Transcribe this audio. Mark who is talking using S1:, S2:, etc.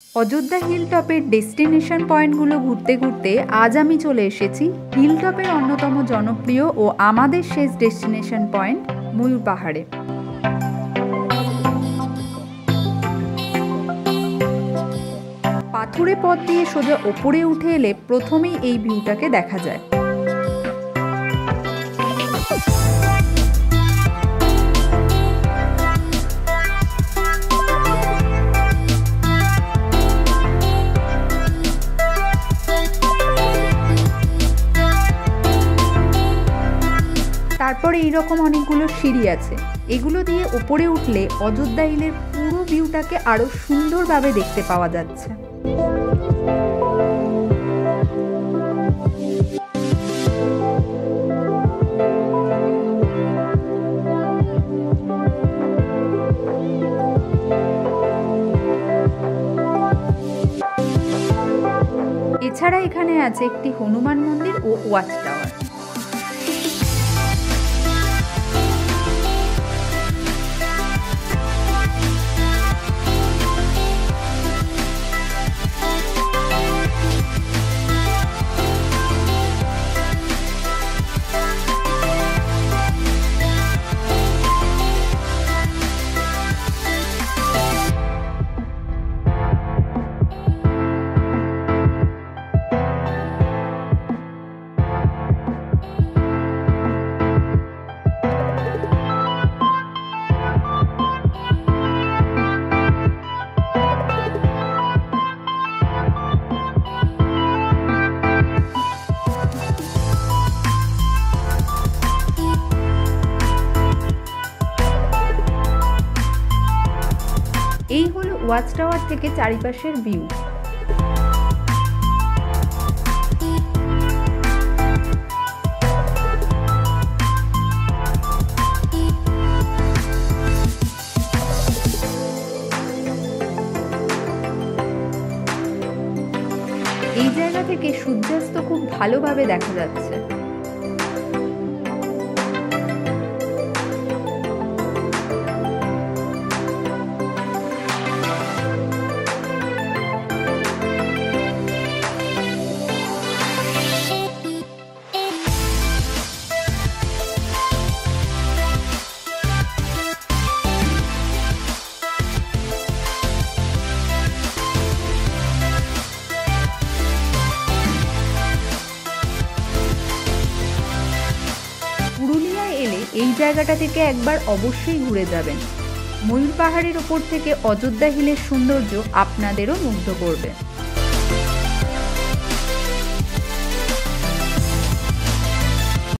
S1: Ayodhya হিলটপের destination পয়েন্টগুলো ঘুরতে ঘুরতে আজ আমি চলে এসেছি হিলটপের অন্যতম জনপ্রিয় ও আমাদের শেষ ডেস্টিনেশন পয়েন্ট ময়ূর পাহাড়ে। পাথুরে পথ দিয়ে সোজা ওপরে উঠে এলে প্রথমেই এই ভিউটাকে দেখা যায়। তারপরে এইরকম অনেকগুলো সিঁড়ি আছে, এগুলো দিয়ে ওপরে উঠলে অযোধ্যা হিলের পুরো ভিউটাকে আরো সুন্দরভাবে দেখতে পাওয়া যাচ্ছে। এছাড়া এখানে আছে একটি হনুমান মন্দির ও ওয়াচ টাওয়ার। এই হলো ওয়াচ টাওয়ার থেকে চারিপাশের ভিউ। এই জায়গা থেকে সূর্যাস্ত খুব ভালোভাবে দেখা যাচ্ছে। পুরুলিয়ায় এলে এই জায়গাটা থেকে একবার অবশ্যই ঘুরে যাবেন। ময়ূর পাহাড়ের ওপর থেকে অযোধ্যা হিলের সৌন্দর্য আপনাদেরও মুগ্ধ করবে।